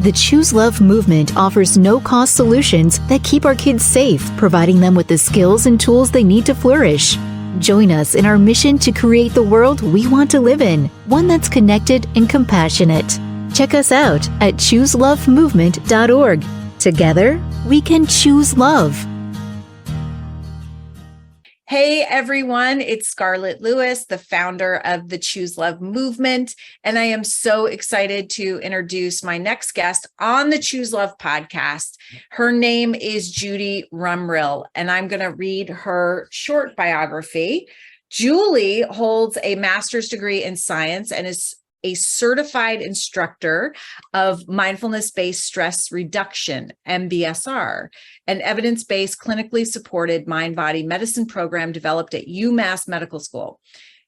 The Choose Love movement offers no-cost solutions that keep our kids safe, providing them with the skills and tools they need to flourish. Join us in our mission to create the world we want to live in, one that's connected and compassionate. Check us out at chooselovemovement.org. Together, we can choose love. Hey everyone, it's Scarlett Lewis, the founder of the Choose Love movement, and I am so excited to introduce my next guest on the Choose Love podcast. Her name is Judy Rumrill, and I'm going to read her short biography. Julie holds a master's degree in science and is a certified instructor of mindfulness-based stress reduction, MBSR, an evidence-based clinically supported mind-body medicine program developed at UMass Medical School.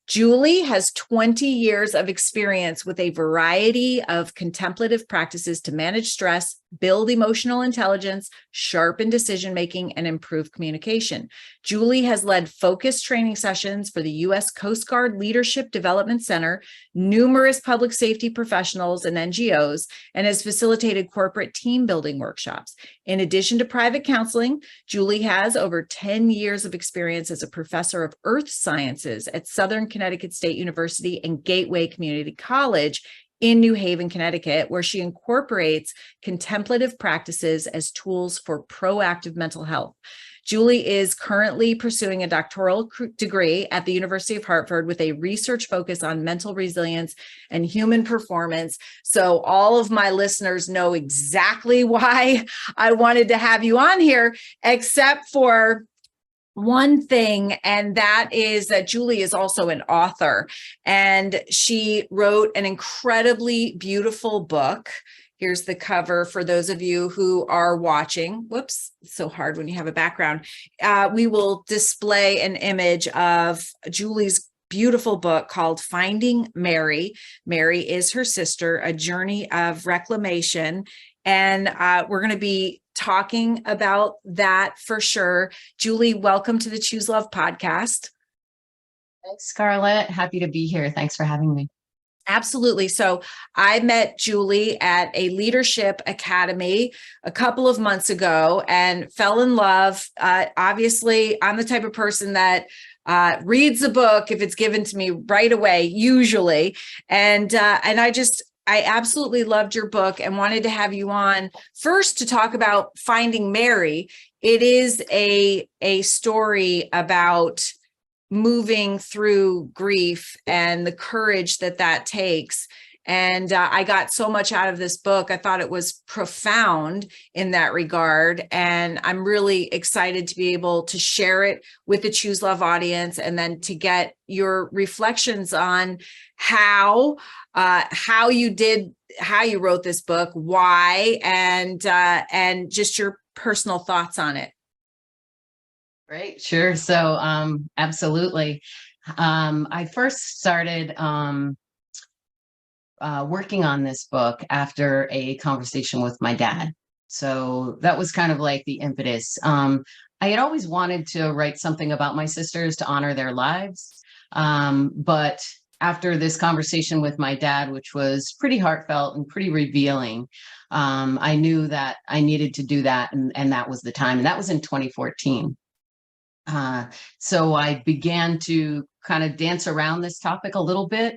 Julie has 20 years of experience with a variety of contemplative practices to manage stress, build emotional intelligence, sharpen decision-making, and improve communication. Julie has led focused training sessions for the U.S. Coast Guard Leadership Development Center, numerous public safety professionals and NGOs, and has facilitated corporate team building workshops. In addition to private counseling, Julie has over 10 years of experience as a professor of earth sciences at Southern Connecticut State University and Gateway Community College in New Haven, Connecticut, where she incorporates contemplative practices as tools for proactive mental health. Julie is currently pursuing a doctoral degree at the University of Hartford with a research focus on mental resilience and human performance. So all of my listeners know exactly why I wanted to have you on here, except for one thing, and that is that Julie is also an author, and she wrote an incredibly beautiful book. Here's the cover for those of you who are watching. Whoops, it's so hard when you have a background. We will display an image of Julie's beautiful book called Finding Mary. Mary is her sister, a journey of reclamation. And we're going to be talking about that for sure. Julie, welcome to the Choose Love podcast. Thanks, Scarlett. Happy to be here. Thanks for having me. Absolutely. So I met Julie at a leadership academy a couple of months ago and fell in love. Obviously, I'm the type of person that reads a book if it's given to me right away, usually. And I absolutely loved your book and wanted to have you on first to talk about Finding Mary. It is a story about moving through grief and the courage that takes. And I got so much out of this book. I thought it was profound in that regard. And I'm really excited to be able to share it with the Choose Love audience and then to get your reflections on how you wrote this book, why, and just your personal thoughts on it. Great. Sure. So, absolutely. I first started, working on this book after a conversation with my dad. So that was kind of like the impetus. I had always wanted to write something about my sisters to honor their lives. But after this conversation with my dad, which was pretty heartfelt and pretty revealing, I knew that I needed to do that. And that was the time. And that was in 2014. So I began to kind of dance around this topic a little bit.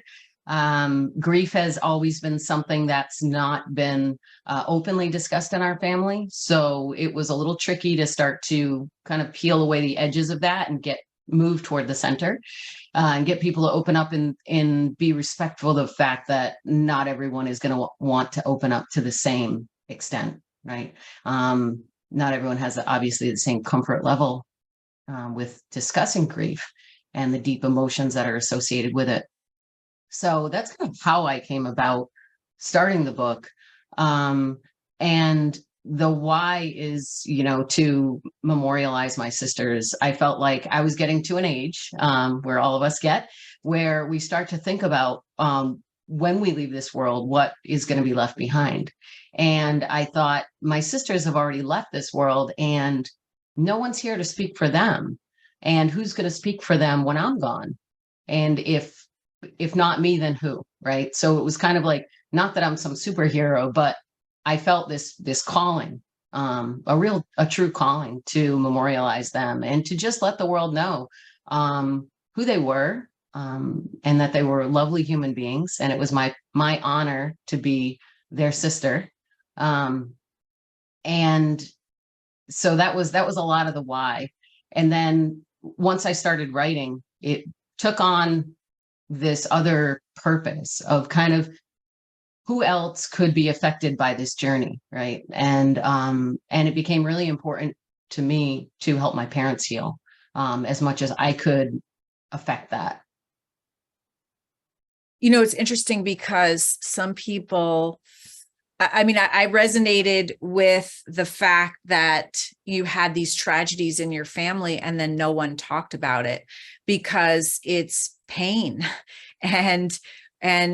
Grief has always been something that's not been openly discussed in our family. So it was a little tricky to start to kind of peel away the edges of that and move toward the center and get people to open up and be respectful of the fact that not everyone is going to want to open up to the same extent, right? Not everyone has obviously the same comfort level with discussing grief and the deep emotions that are associated with it. So that's kind of how I came about starting the book. And the why is, to memorialize my sisters. I felt like I was getting to an age where all of us get, where we start to think about when we leave this world, what is going to be left behind. And I thought my sisters have already left this world and no one's here to speak for them. And who's going to speak for them when I'm gone? And if not me, then who, right? So it was kind of like, not that I'm some superhero, but I felt this calling, a true calling to memorialize them and to just let the world know who they were, and that they were lovely human beings. And it was my honor to be their sister. And so that was a lot of the why. And then once I started writing, it took on this other purpose of kind of who else could be affected by this journey, right? And it became really important to me to help my parents heal, as much as I could affect that. You know, it's interesting because some people, I mean, I resonated with the fact that you had these tragedies in your family and then no one talked about it because it's pain. And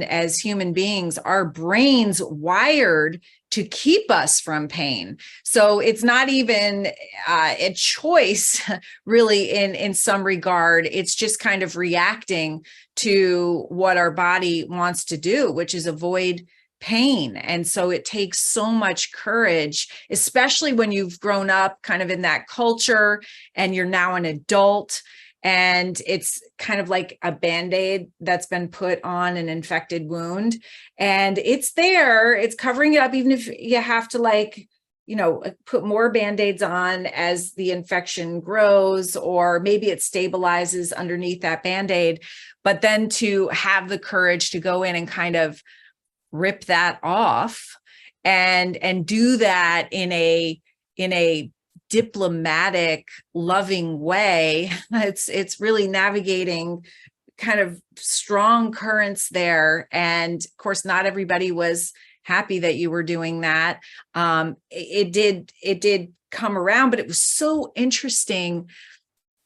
as human beings, our brains wired to keep us from pain. So it's not even a choice, really, in some regard. It's just kind of reacting to what our body wants to do, which is avoid pain. And so it takes so much courage, especially when you've grown up kind of in that culture and you're now an adult. And it's kind of like a Band-Aid that's been put on an infected wound, and it's there, it's covering it up, even if you have to, like, you know, put more Band-Aids on as the infection grows, or maybe it stabilizes underneath that Band-Aid. But then to have the courage to go in and kind of rip that off and do that in a diplomatic, loving way. It's really navigating kind of strong currents there. And of course, not everybody was happy that you were doing that. It did come around, but it was so interesting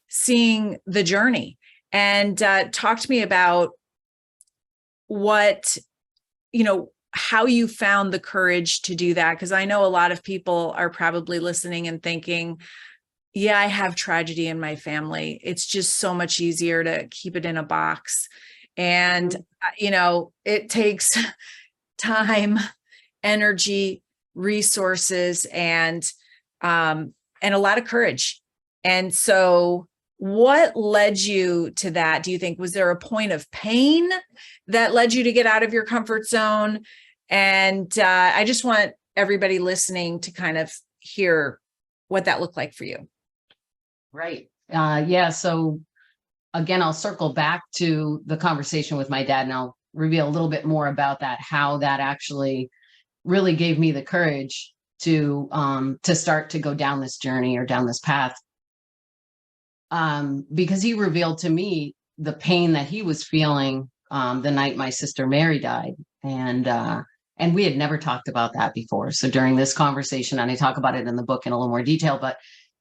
seeing the journey. And talk to me about what, you know, how you found the courage to do that. Because I know a lot of people are probably listening and thinking, yeah, I have tragedy in my family. It's just so much easier to keep it in a box. And, you know, it takes time, energy, resources, and a lot of courage. And so what led you to that? Do you think, was there a point of pain that led you to get out of your comfort zone? And I just want everybody listening to kind of hear what that looked like for you. Right. Yeah. So again, I'll circle back to the conversation with my dad, and I'll reveal a little bit more about that, how that actually really gave me the courage to start to go down this journey or down this path. Because he revealed to me the pain that he was feeling the night my sister Mary died. And we had never talked about that before. So during this conversation, and I talk about it in the book in a little more detail, but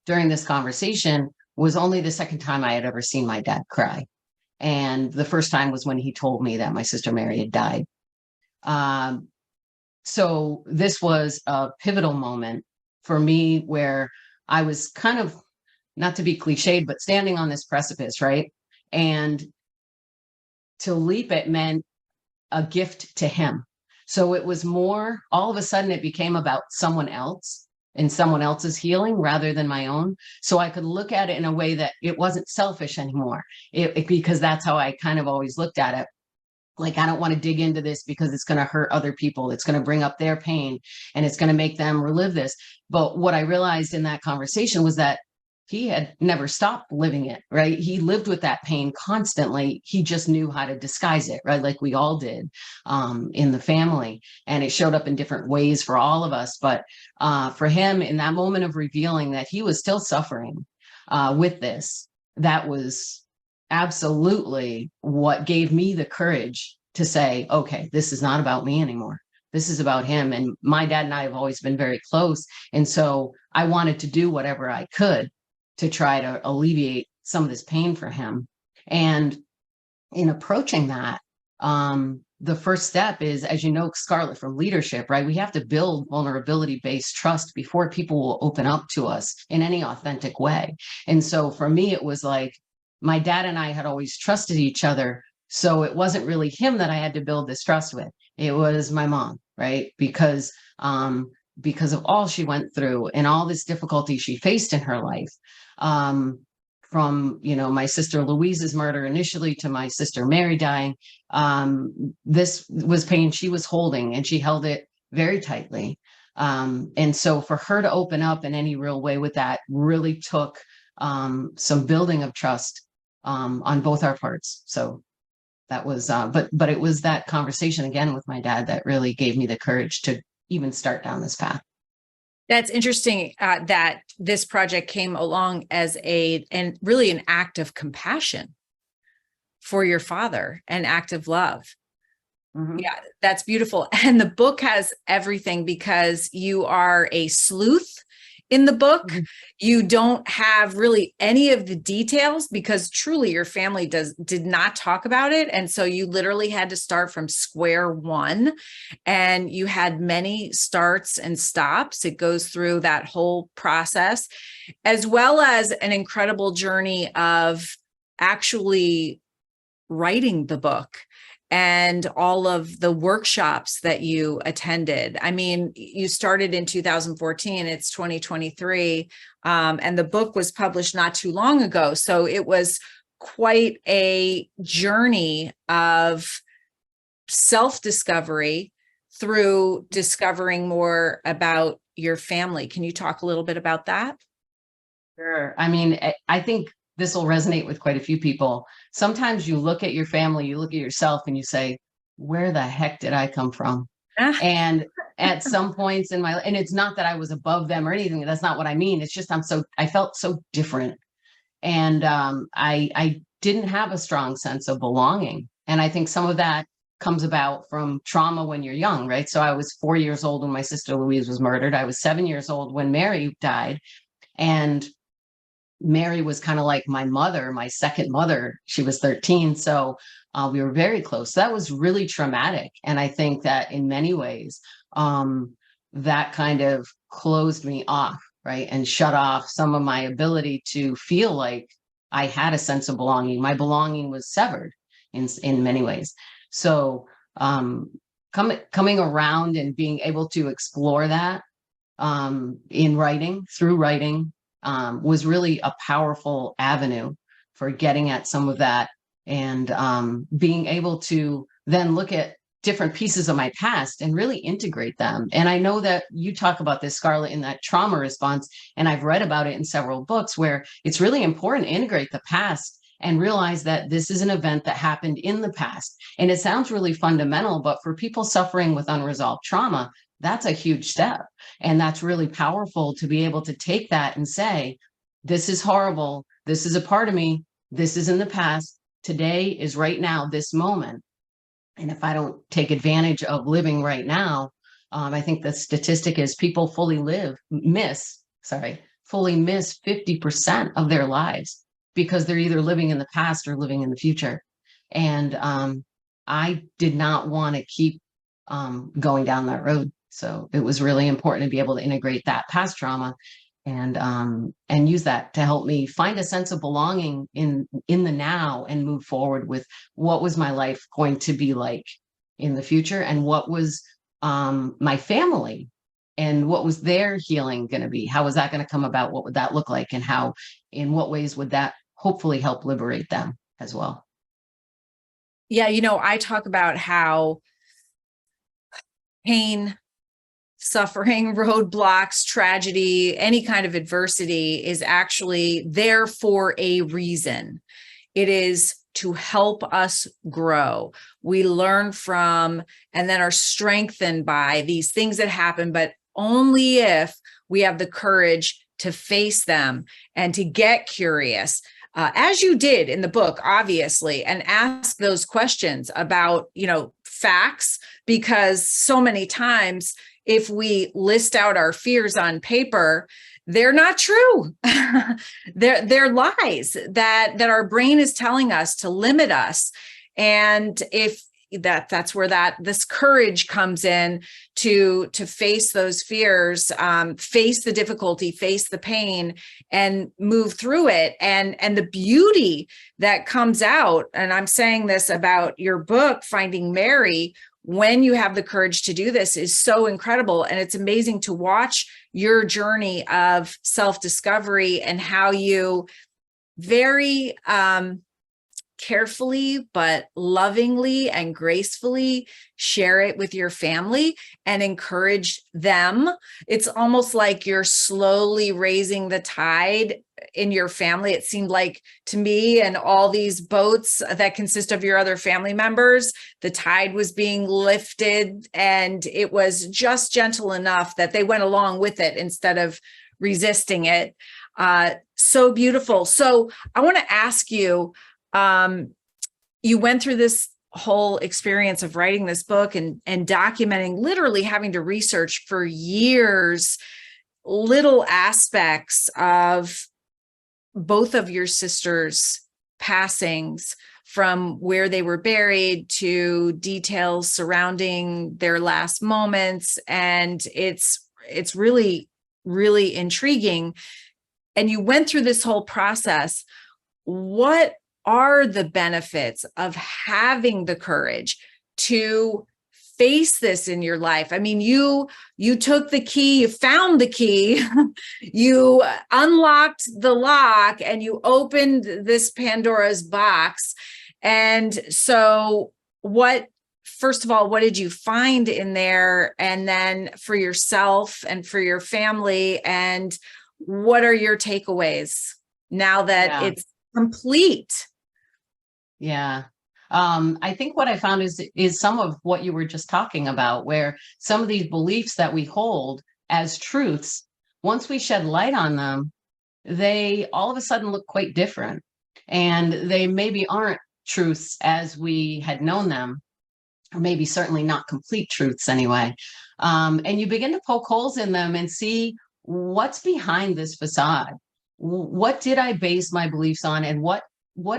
during this conversation was only the second time I had ever seen my dad cry. And the first time was when he told me that my sister Mary had died. So this was a pivotal moment for me where I was kind of, not to be cliched, but standing on this precipice, right? And to leap it meant a gift to him. So it was more, all of a sudden it became about someone else and someone else's healing rather than my own. So I could look at it in a way that it wasn't selfish anymore, because that's how I kind of always looked at it. Like, I don't want to dig into this because it's going to hurt other people. It's going to bring up their pain and it's going to make them relive this. But what I realized in that conversation was that he had never stopped living it, right? He lived with that pain constantly. He just knew how to disguise it, right? Like we all did in the family. And it showed up in different ways for all of us. But for him, in that moment of revealing that he was still suffering with this, that was absolutely what gave me the courage to say, okay, this is not about me anymore. This is about him. And my dad and I have always been very close. And so I wanted to do whatever I could to try to alleviate some of this pain for him. And in approaching that, the first step is, as you know, Scarlett, from leadership, right? We have to build vulnerability-based trust before people will open up to us in any authentic way. And so for me, it was like, my dad and I had always trusted each other. So it wasn't really him that I had to build this trust with. It was my mom, right? Because of all she went through and all this difficulty she faced in her life. Um, from, my sister Louise's murder initially to my sister Mary dying. This was pain she was holding, and she held it very tightly. And so for her to open up in any real way with that really took some building of trust on both our parts. So that was, but it was that conversation again with my dad that really gave me the courage to even start down this path. That's interesting that this project came along as and really an act of compassion for your father, an act of love. Mm-hmm. Yeah, that's beautiful. And the book has everything because you are a sleuth in the book. Mm-hmm. You don't have really any of the details because truly your family did not talk about it. And so you literally had to start from square one, and you had many starts and stops. It goes through that whole process, as well as an incredible journey of actually writing the book and all of the workshops that you attended. I mean, you started in 2014, it's 2023, and the book was published not too long ago. So it was quite a journey of self-discovery through discovering more about your family. Can you talk a little bit about that? Sure. I mean, I think this will resonate with quite a few people. Sometimes you look at your family, you look at yourself, and you say, where the heck did I come from? And at some points in my life, and it's not that I was above them or anything. That's not what I mean. It's just I felt so different. And I didn't have a strong sense of belonging. And I think some of that comes about from trauma when you're young, right? So I was 4 years old when my sister Louise was murdered. I was 7 years old when Mary died. And Mary was kind of like my mother, my second mother. She was 13. So we were very close. That was really traumatic. And I think that in many ways, that kind of closed me off, right? And shut off some of my ability to feel like I had a sense of belonging. My belonging was severed in many ways. So coming around and being able to explore that in writing, through writing, was really a powerful avenue for getting at some of that, and being able to then look at different pieces of my past and really integrate them. And I know that you talk about this, Scarlett, in that trauma response, and I've read about it in several books where it's really important to integrate the past and realize that this is an event that happened in the past. And it sounds really fundamental, but for people suffering with unresolved trauma, that's a huge step. And that's really powerful to be able to take that and say, this is horrible. This is a part of me. This is in the past. Today is right now, this moment. And if I don't take advantage of living right now, I think the statistic is people fully miss 50% of their lives because they're either living in the past or living in the future. And I did not want to keep going down that road. So it was really important to be able to integrate that past trauma and use that to help me find a sense of belonging in the now and move forward with what was my life going to be like in the future, and what was my family and what was their healing going to be. How was that going to come about? What would that look like? And in what ways would that hopefully help liberate them as well? Yeah, I talk about how pain, suffering, roadblocks, tragedy, any kind of adversity is actually there for a reason. It is to help us grow. We learn from and then are strengthened by these things that happen, but only if we have the courage to face them and to get curious, as you did in the book, obviously, and ask those questions about, facts, because so many times if we list out our fears on paper, they're not true. They're lies that our brain is telling us to limit us. And if that's where this courage comes in to face those fears, face the difficulty, face the pain, and move through it. And the beauty that comes out, and I'm saying this about your book, Finding Mary, when you have the courage to do this is so incredible. And it's amazing to watch your journey of self-discovery and how you very carefully but lovingly and gracefully share it with your family and encourage them. It's almost like you're slowly raising the tide in your family. It seemed like to me, and all these boats that consist of your other family members, the tide was being lifted, and it was just gentle enough that they went along with it instead of resisting it. So beautiful. So I want to ask you, you went through this whole experience of writing this book and documenting, literally having to research for years, little aspects of both of your sisters' passings, from where they were buried to details surrounding their last moments. And it's really, really intriguing. And you went through this whole process. What are the benefits of having the courage to face this in your life? I mean, you took the key, you found the key, you unlocked the lock, and you opened this Pandora's box. And so first of all, what did you find in there? And then for yourself and for your family, and what are your takeaways now that it's complete? Yeah. I think what I found is some of what you were just talking about, where some of these beliefs that we hold as truths, once we shed light on them, they all of a sudden look quite different. And they maybe aren't truths as we had known them, or maybe certainly not complete truths anyway. And you begin to poke holes in them and see what's behind this facade. What did I base my beliefs on, and what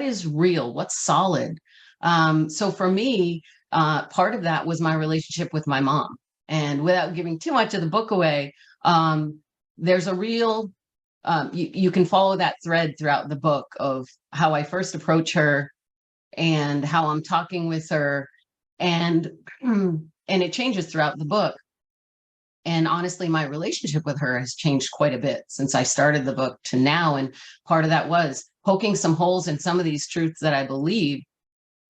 is real, what's solid? So for me, part of that was my relationship with my mom. And without giving too much of the book away, there's a real, you can follow that thread throughout the book of how I first approach her and how I'm talking with her, and it changes throughout the book. And honestly, my relationship with her has changed quite a bit since I started the book to now. And part of that was poking some holes in some of these truths that I believe.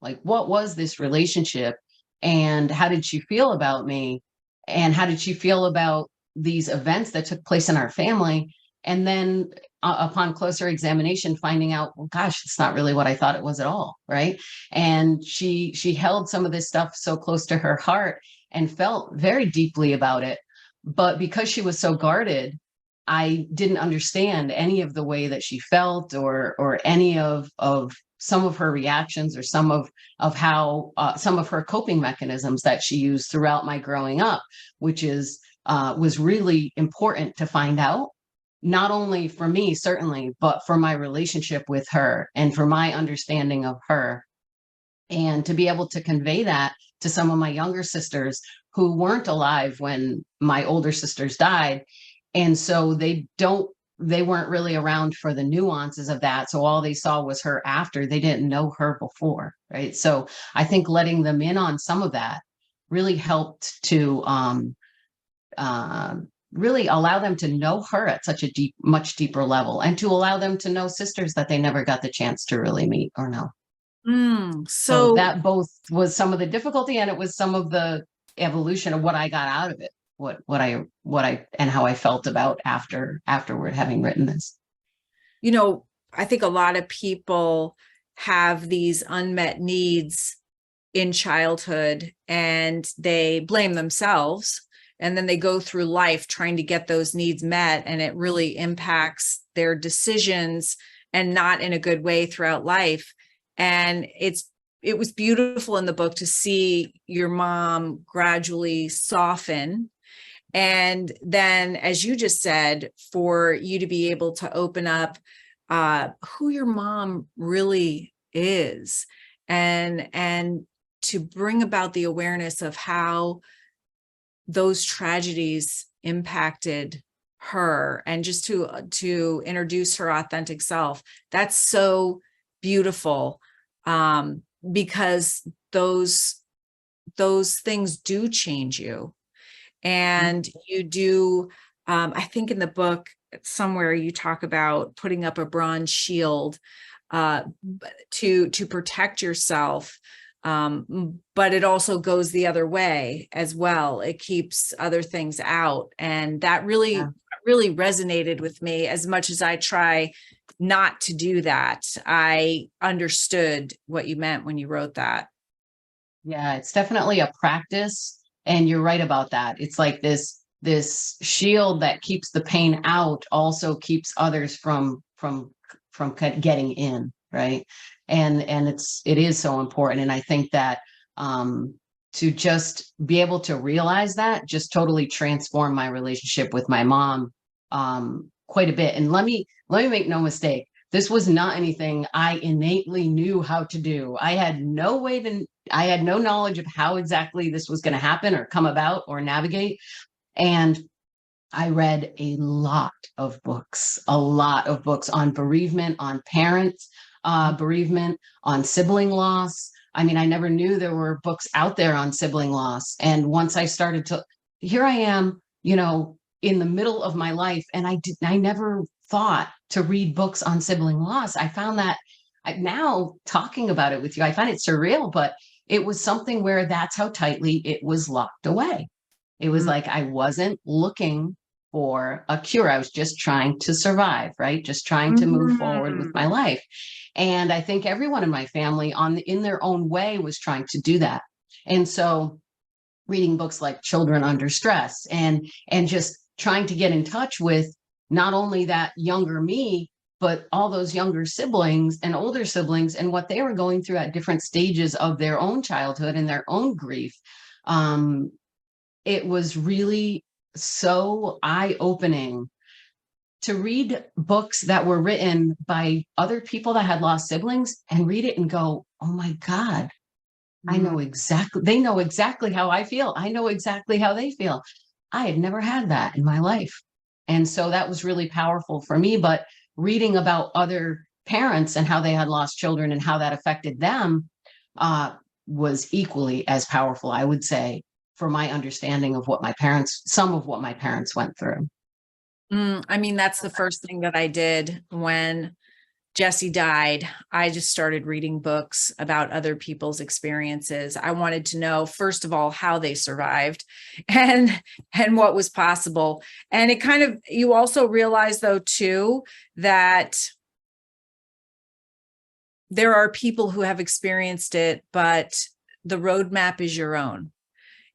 Like, what was this relationship, and how did she feel about me, and how did she feel about these events that took place in our family? And then upon closer examination, finding out, well, gosh, it's not really what I thought it was at all, right? And she held some of this stuff so close to her heart and felt very deeply about it. But because she was so guarded, I didn't understand any of the way that she felt, or any of some of her reactions, or some of how some of her coping mechanisms that she used throughout my growing up, which was really important to find out, not only for me, certainly, but for my relationship with her and for my understanding of her. And to be able to convey that to some of my younger sisters who weren't alive when my older sisters died. And so they weren't really around for the nuances of that. So all they saw was her after. They didn't know her before, right? So I think letting them in on some of that really helped to really allow them to know her at such a much deeper level, and to allow them to know sisters that they never got the chance to really meet or know. So that both was some of the difficulty, and it was some of the evolution of what I got out of it, what I and how I felt about afterward, having written this. I think a lot of people have these unmet needs in childhood, and they blame themselves, and then they go through life trying to get those needs met, and it really impacts their decisions, and not in a good way throughout life. And it was beautiful in the book to see your mom gradually soften. And then, as you just said, for you to be able to open up who your mom really is, and to bring about the awareness of how those tragedies impacted her, and just to introduce her authentic self. That's so beautiful, because those those things do change you. And you do, I think in the book somewhere you talk about putting up a bronze shield to protect yourself. But it also goes the other way as well. It keeps other things out. And that really resonated with me. As much as I try not to do that, I understood what you meant when you wrote that. Yeah, it's definitely a practice. And you're right about that. It's like this shield that keeps the pain out also keeps others from getting in, right? And it is so important. And I think that to just be able to realize that just totally transformed my relationship with my mom quite a bit. And let me make no mistake, this was not anything I innately knew how to do. I had no knowledge of how exactly this was going to happen or come about or navigate. And I read a lot of books on bereavement, on parents, bereavement, on sibling loss. I mean, I never knew there were books out there on sibling loss. And once I started to, here I am, in the middle of my life, and I never thought to read books on sibling loss. I found that now talking about it with you, I find it surreal, but it was something where that's how tightly it was locked away. It was like I wasn't looking for a cure. I was just trying to survive, right? Just trying to move forward with my life. And I think everyone in my family in their own way was trying to do that. And so reading books like Children Under Stress and just trying to get in touch with not only that younger me, but all those younger siblings and older siblings and what they were going through at different stages of their own childhood and their own grief. It was really so eye-opening to read books that were written by other people that had lost siblings and read it and go, oh my God, they know exactly how I feel. I know exactly how they feel. I had never had that in my life. And so that was really powerful for me. But reading about other parents and how they had lost children and how that affected them was equally as powerful, I would say, for my understanding of some of what my parents went through. I mean, that's the first thing that I did when Jesse died. I just started reading books about other people's experiences. I wanted to know, first of all, how they survived and what was possible. And it you also realize though, too, that there are people who have experienced it, but the roadmap is your own.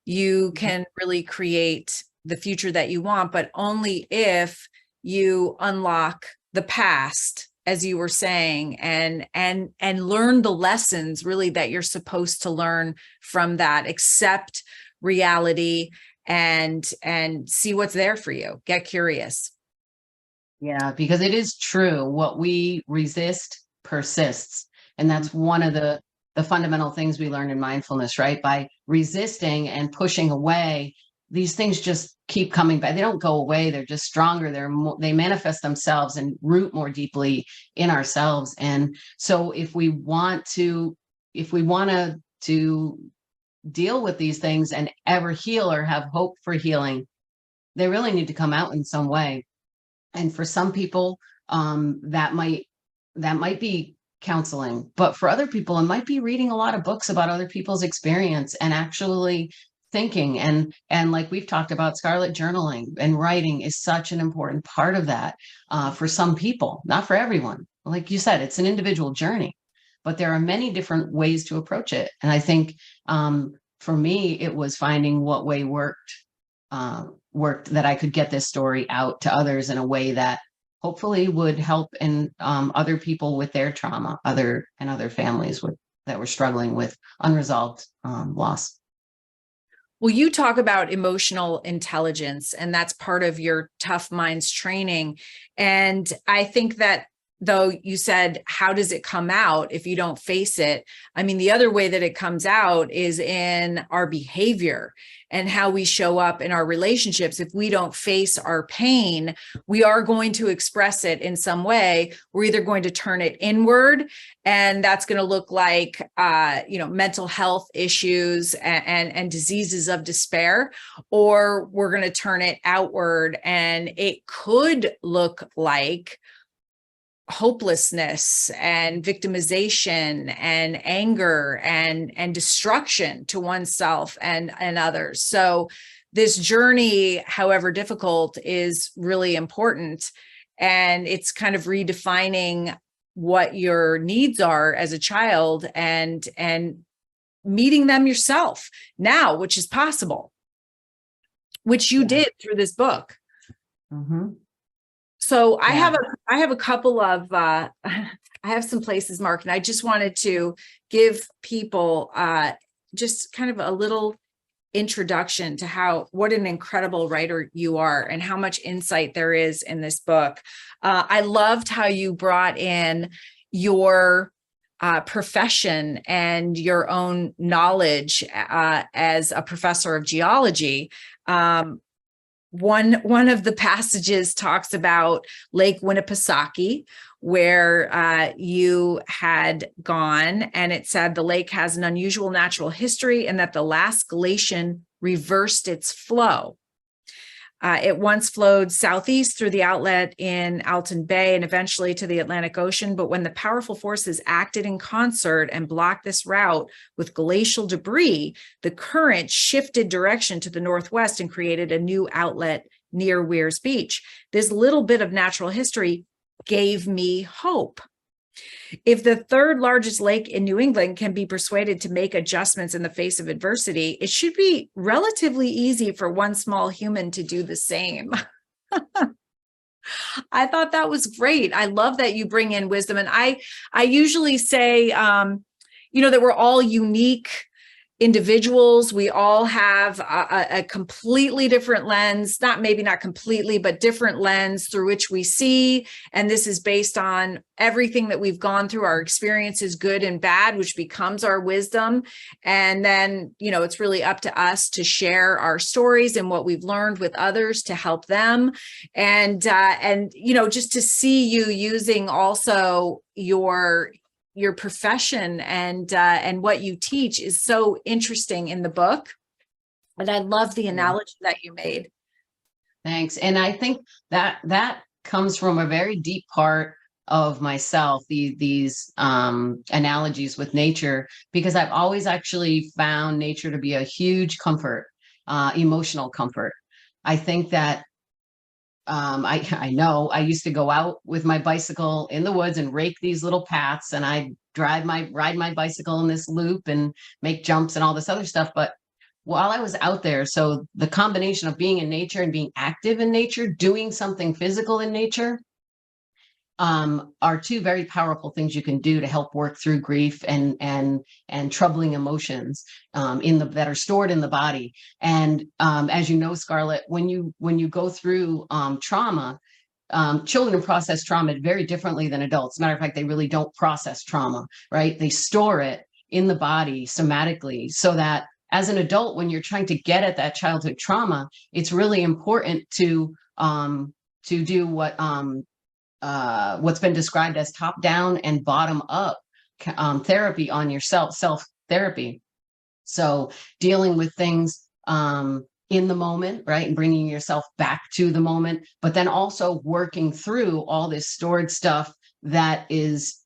You can really create the future that you want, but only if you unlock the past, as you were saying, and learn the lessons really that you're supposed to learn from that, accept reality and see what's there for you. Get curious. Yeah, because it is true. What we resist persists. And that's one of the fundamental things we learn in mindfulness, right? By resisting and pushing away, these things just keep coming back. They don't go away. They're just stronger. They manifest themselves and root more deeply in ourselves. And so if we want to deal with these things and ever heal or have hope for healing, they really need to come out in some way. And for some people, that might be counseling, but for other people, it might be reading a lot of books about other people's experience and actually thinking. And like we've talked about, Scarlett, journaling and writing is such an important part of that for some people, not for everyone. Like you said, it's an individual journey, but there are many different ways to approach it. And I think for me, it was finding what way worked that I could get this story out to others in a way that hopefully would help in other people with their trauma, other families that were struggling with unresolved loss. Well, you talk about emotional intelligence, and that's part of your Tough Minds training. And I think that though you said, how does it come out if you don't face it? I mean, the other way that it comes out is in our behavior and how we show up in our relationships. If we don't face our pain, we are going to express it in some way. We're either going to turn it inward, and that's going to look like, mental health issues and diseases of despair, or we're going to turn it outward, and it could look like hopelessness and victimization and anger and destruction to oneself and others. So this journey, however difficult, is really important. And it's kind of redefining what your needs are as a child and meeting them yourself now, which is possible, which you did through this book. Mm-hmm. So I have a couple of, I have some places marked, and I just wanted to give people just kind of a little introduction to what an incredible writer you are and how much insight there is in this book. I loved how you brought in your profession and your own knowledge as a professor of geology. One of the passages talks about Lake Winnipesaukee, where you had gone, and it said the lake has an unusual natural history and that the last glaciation reversed its flow. It once flowed southeast through the outlet in Alton Bay and eventually to the Atlantic Ocean. But when the powerful forces acted in concert and blocked this route with glacial debris, the current shifted direction to the northwest and created a new outlet near Weirs Beach. This little bit of natural history gave me hope. If the third largest lake in New England can be persuaded to make adjustments in the face of adversity, it should be relatively easy for one small human to do the same. I thought that was great. I love that you bring in wisdom. And I usually say, that we're all unique individuals. We all have a completely different lens, maybe not completely, but different lens through which we see. And this is based on everything that we've gone through, our experiences, good and bad, which becomes our wisdom. And then, it's really up to us to share our stories and what we've learned with others to help them. And just to see you using also your profession and what you teach is so interesting in the book. And I love the analogy that you made. Thanks. And I think that comes from a very deep part of myself, these analogies with nature, because I've always actually found nature to be a huge comfort, emotional comfort. I think that I know I used to go out with my bicycle in the woods and rake these little paths, and I'd ride my bicycle in this loop and make jumps and all this other stuff. But while I was out there, so the combination of being in nature and being active in nature, doing something physical in nature, are two very powerful things you can do to help work through grief and troubling emotions that are stored in the body. And as you know, Scarlett, when you go through trauma, children process trauma very differently than adults. Matter of fact, they really don't process trauma, right? They store it in the body somatically, so that as an adult, when you're trying to get at that childhood trauma, it's really important to do what's been described as top down and bottom up therapy on yourself, self therapy. So dealing with things in the moment, right, and bringing yourself back to the moment, but then also working through all this stored stuff that is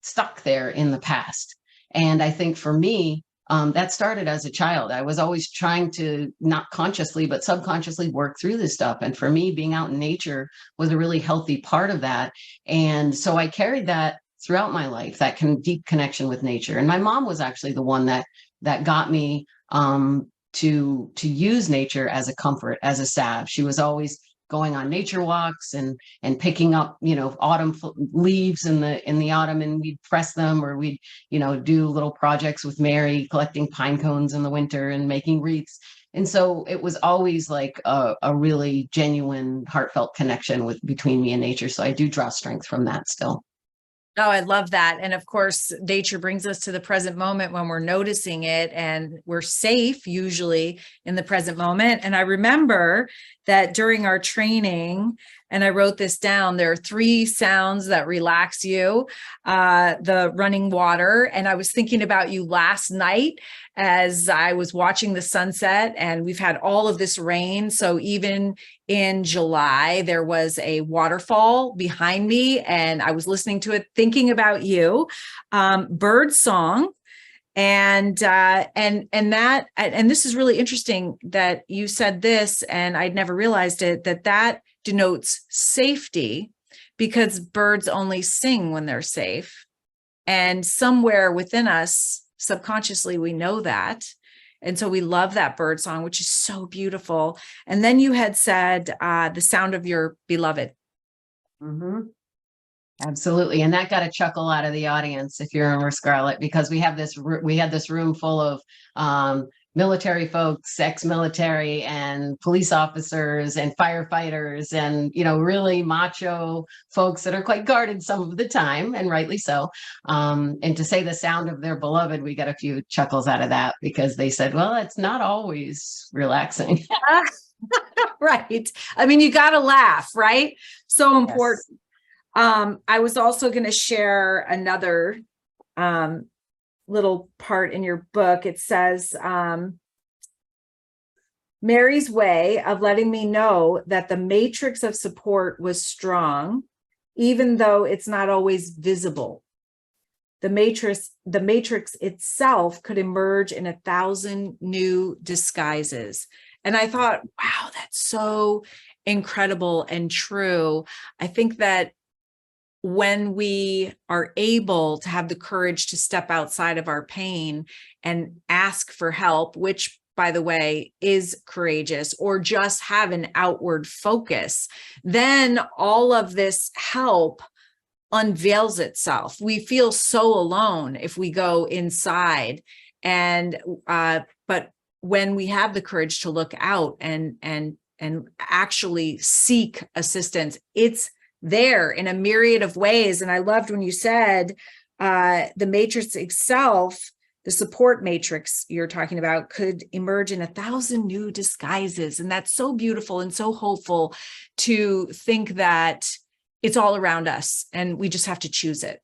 stuck there in the past. And I think for me, that started as a child. I was always trying to, not consciously, but subconsciously, work through this stuff. And for me, being out in nature was a really healthy part of that. And so I carried that throughout my life, that deep connection with nature. And my mom was actually the one that got me to use nature as a comfort, as a salve. She was always going on nature walks and picking up, autumn leaves in the autumn, and we'd press them, or we'd, do little projects with Mary, collecting pine cones in the winter and making wreaths. And so it was always like a really genuine, heartfelt connection between me and nature. So I do draw strength from that still. Oh, I love that. And of course, nature brings us to the present moment when we're noticing it, and we're safe usually in the present moment. And I remember that during our training, and I wrote this down, there are 3 sounds that relax you, the running water. And I was thinking about you last night as I was watching the sunset, and we've had all of this rain. So even in July, there was a waterfall behind me, and I was listening to it, thinking about you. Bird song, and that, and this is really interesting that you said this, and I'd never realized it, that denotes safety, because birds only sing when they're safe, and somewhere within us, subconsciously, we know that. And so we love that bird song, which is so beautiful. And then you had said the sound of your beloved. Mm-hmm. Absolutely. And that got a chuckle out of the audience, if you remember, Scarlett, because we had this room full of military folks, ex-military, and police officers and firefighters, and, you know, really macho folks that are quite guarded some of the time, and rightly so. And to say the sound of their beloved, we got a few chuckles out of that, because they said, well, it's not always relaxing. Right. I mean, you got to laugh, right? So important. Yes. I was also going to share another little part in your book. It says, Mary's way of letting me know that the matrix of support was strong, even though it's not always visible. The matrix itself could emerge in 1,000 new disguises. And I thought, wow, that's so incredible and true. I think that when we are able to have the courage to step outside of our pain and ask for help, which, by the way, is courageous, or just have an outward focus, then all of this help unveils itself. We feel so alone if we go inside. And but when we have the courage to look out and actually seek assistance, it's there in a myriad of ways. And I loved when you said the matrix itself, the support matrix you're talking about, could emerge in 1,000 new disguises. And that's so beautiful and so hopeful to think that it's all around us and we just have to choose it.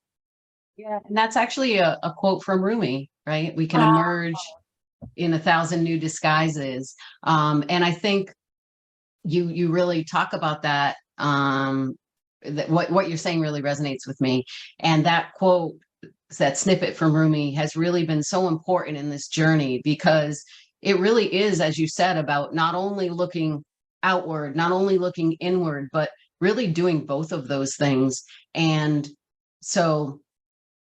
Yeah. And that's actually a quote from Rumi, right? We can emerge in 1,000 new disguises. And I think you really talk about that. That what you're saying really resonates with me. And that quote, that snippet from Rumi, has really been so important in this journey, because it really is, as you said, about not only looking outward, not only looking inward, but really doing both of those things. And so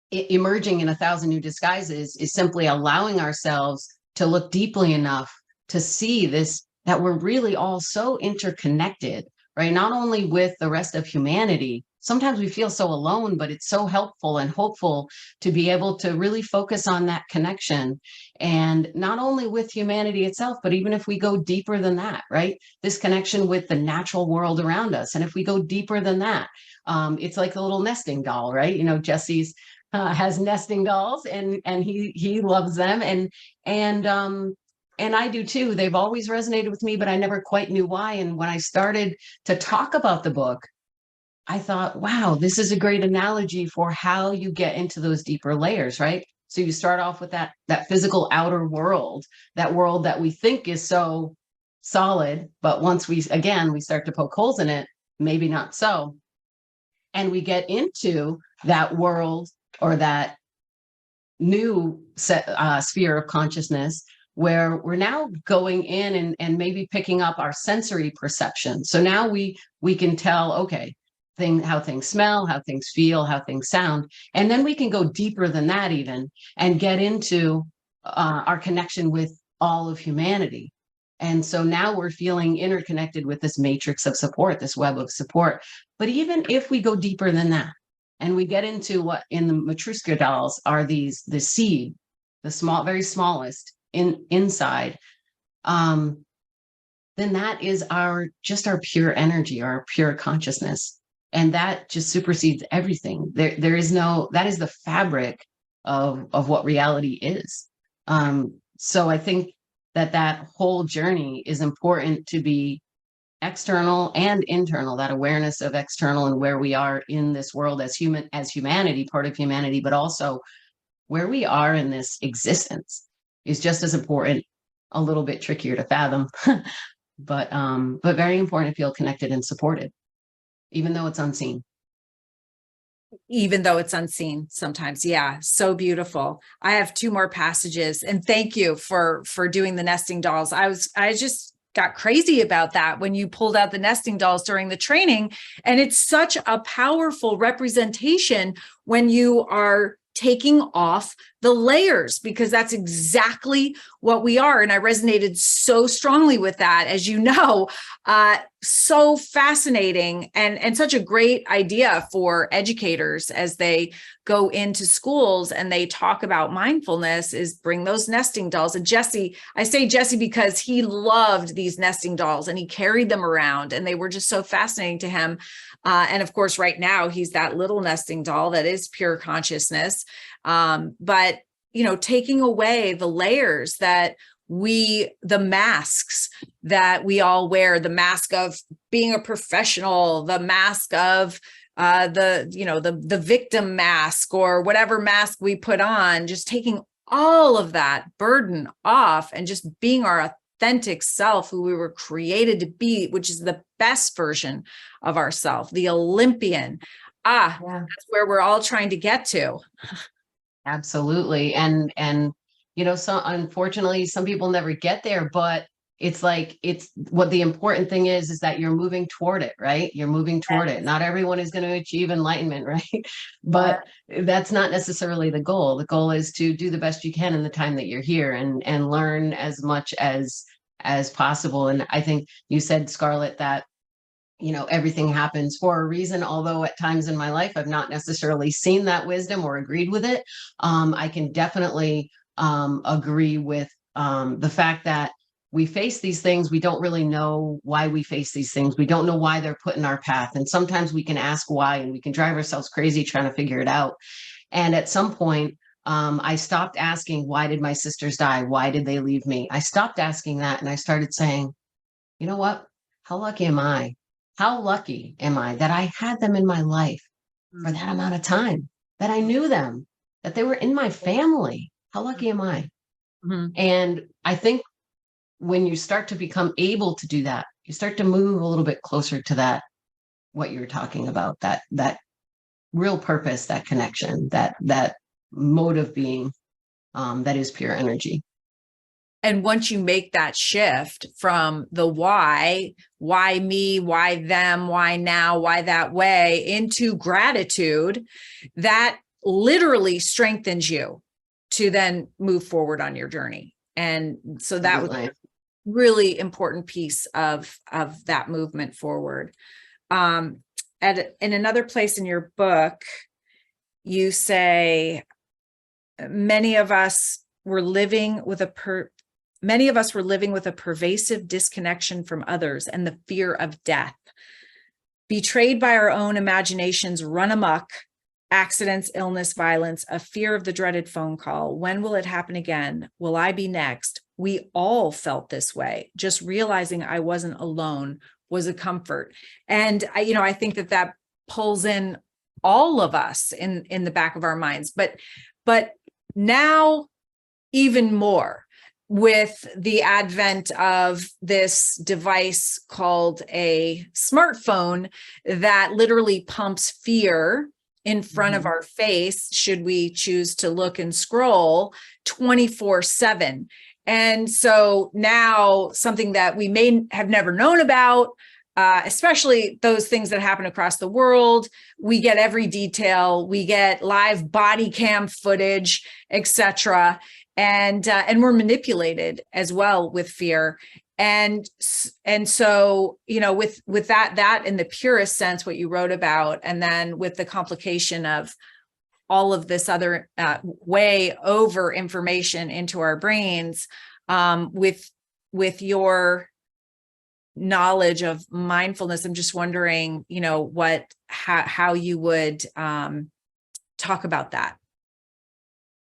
emerging in 1,000 new disguises is simply allowing ourselves to look deeply enough to see this, that we're really all so interconnected, right? Not only with the rest of humanity. Sometimes we feel so alone, but it's so helpful and hopeful to be able to really focus on that connection. And not only with humanity itself, but even if we go deeper than that, right? This connection with the natural world around us. And if we go deeper than that, it's like a little nesting doll, right? You know, Jesse's has nesting dolls, and he loves them. And I do too. They've always resonated with me, but I never quite knew why. And when I started to talk about the book, I thought, wow, this is a great analogy for how you get into those deeper layers, right? So you start off with that physical outer world, that world that we think is so solid, but once we start to poke holes in it, maybe not so. And we get into that world, or that new sphere of consciousness, where we're now going in and maybe picking up our sensory perception. So now we can tell, okay, how things smell, how things feel, how things sound. And then we can go deeper than that even, and get into our connection with all of humanity. And so now we're feeling interconnected with this matrix of support, this web of support. But even if we go deeper than that, and we get into what in the Matryoshka dolls are the seed, the small, very smallest inside, then that is our pure energy, our pure consciousness. And that just supersedes everything. There is no, that is the fabric of what reality is. So I think that whole journey is important to be external and internal, that awareness of external and where we are in this world as humanity, part of humanity, but also where we are in this existence is just as important, a little bit trickier to fathom, but very important to feel connected and supported, even though it's unseen. Even though it's unseen sometimes. Yeah. So beautiful. I have two more passages, and thank you for doing the nesting dolls. I just got crazy about that when you pulled out the nesting dolls during the training. And it's such a powerful representation when you are taking off the layers, because that's exactly what we are. And I resonated so strongly with that, as you know. So fascinating, and such a great idea for educators as they go into schools and they talk about mindfulness, is bring those nesting dolls. And Jesse, I say Jesse because he loved these nesting dolls and he carried them around and they were just so fascinating to him. And of course, right now he's that little nesting doll that is pure consciousness. But, taking away the layers that the masks that we all wear, the mask of being a professional, the mask of the victim mask, or whatever mask we put on, just taking all of that burden off and just being our authentic self, who we were created to be, which is the best version of ourselves, the Olympian. Yeah. That's where we're all trying to get to. Absolutely. And so unfortunately, some people never get there, but it's what the important thing is that you're moving toward it, right? You're moving toward it. Not everyone is going to achieve enlightenment, right? But that's not necessarily the goal. The goal is to do the best you can in the time that you're here and learn as much as possible. And I think you said, Scarlett, that everything happens for a reason, although at times in my life I've not necessarily seen that wisdom or agreed with it. I can definitely agree with the fact that we face these things. We don't really know why we face these things. We don't know why they're put in our path. And sometimes we can ask why, and we can drive ourselves crazy trying to figure it out. And at some point, I stopped asking, why did my sisters die? Why did they leave me? I stopped asking that. And I started saying, you know what? How lucky am I? How lucky am I that I had them in my life for that amount of time, that I knew them, that they were in my family? How lucky am I? Mm-hmm. And I think when you start to become able to do that, you start to move a little bit closer to that, what you're talking about, that real purpose, that connection, that mode of being, that is pure energy. And once you make that shift from the why me, why them, why now, why that way, into gratitude, that literally strengthens you to then move forward on your journey. And so that was a really important piece of that movement forward. In another place in your book, you say, many of us were living with a pervasive disconnection from others and the fear of death. Betrayed by our own imaginations, run amok, accidents, illness, violence, a fear of the dreaded phone call. When will it happen again? Will I be next? We all felt this way. Just realizing I wasn't alone was a comfort. And I think that pulls in all of us in the back of our minds. But now even more, with the advent of this device called a smartphone that literally pumps fear in front of our face, should we choose to look and scroll 24/7. And so now something that we may have never known about, especially those things that happen across the world, we get every detail, we get live body cam footage, etc. And we're manipulated as well with fear. And so, with that in the purest sense, what you wrote about, and then with the complication of all of this other way over information into our brains, with with your knowledge of mindfulness, I'm just wondering, how you would talk about that.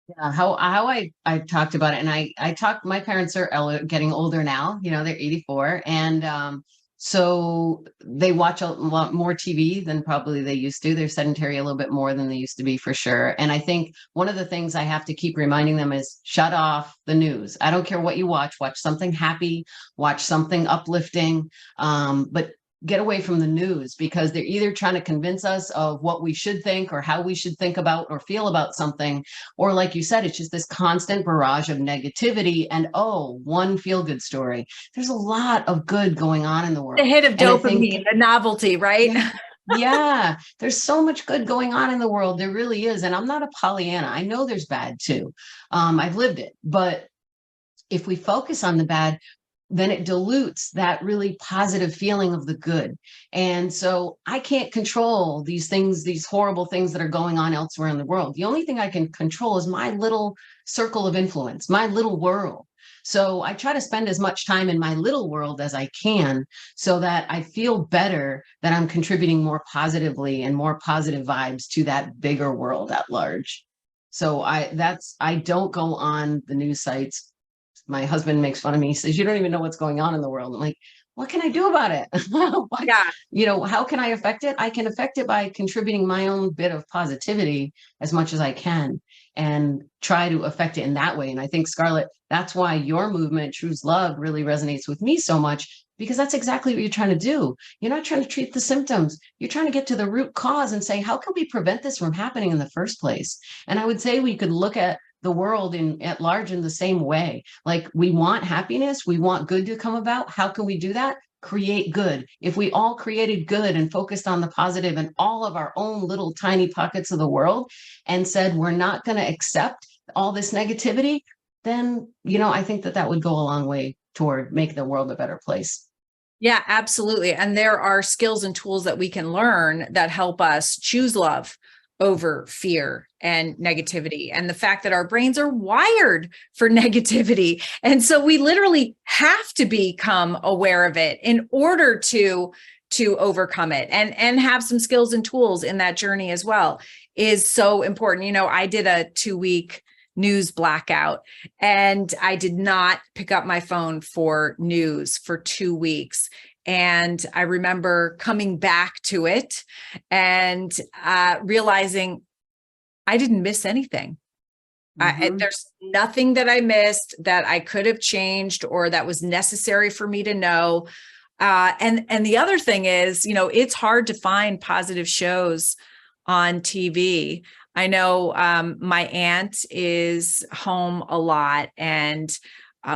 Yeah, how I talked about it, and I talked. My parents are getting older now. They're 84, and so they watch a lot more TV than probably they used to. They're sedentary a little bit more than they used to be, for sure. And I think one of the things I have to keep reminding them is shut off the news. I don't care what you watch. Watch something happy. Watch something uplifting. But get away from the news, because they're either trying to convince us of what we should think or how we should think about or feel about something, or like you said, it's just this constant barrage of negativity and one feel-good story. There's a lot of good going on in the world. The hit of And I think, dopamine, the novelty, right? yeah, there's so much good going on in the world. There really is. And I'm not a Pollyanna. I know there's bad too. I've lived it. But if we focus on the bad, then it dilutes that really positive feeling of the good. And so I can't control these things, these horrible things that are going on elsewhere in the world. The only thing I can control is my little circle of influence, my little world. So I try to spend as much time in my little world as I can, so that I feel better that I'm contributing more positively and more positive vibes to that bigger world at large. So I don't go on the news sites. My husband makes fun of me. He says, you don't even know what's going on in the world. I'm like, what can I do about it? Yeah. How can I affect it? I can affect it by contributing my own bit of positivity as much as I can, and try to affect it in that way. And I think, Scarlett, that's why your movement, Choose Love, really resonates with me so much, because that's exactly what you're trying to do. You're not trying to treat the symptoms. You're trying to get to the root cause and say, how can we prevent this from happening in the first place? And I would say we could look at the world at large in the same way. Like, we want happiness, we want good to come about. How can we do that? Create good. If we all created good and focused on the positive in all of our own little tiny pockets of the world, and said, we're not going to accept all this negativity, then, I think that would go a long way toward making the world a better place. Yeah, absolutely. And there are skills and tools that we can learn that help us choose love over fear and negativity, and the fact that our brains are wired for negativity. And so we literally have to become aware of it in order to overcome it, and have some skills and tools in that journey as well is so important. I did a 2-week news blackout, and I did not pick up my phone for news for 2 weeks. And I remember coming back to it and realizing I didn't miss anything. There's nothing that I missed that I could have changed or that was necessary for me to know. And the other thing is, it's hard to find positive shows on TV. I know my aunt is home a lot, and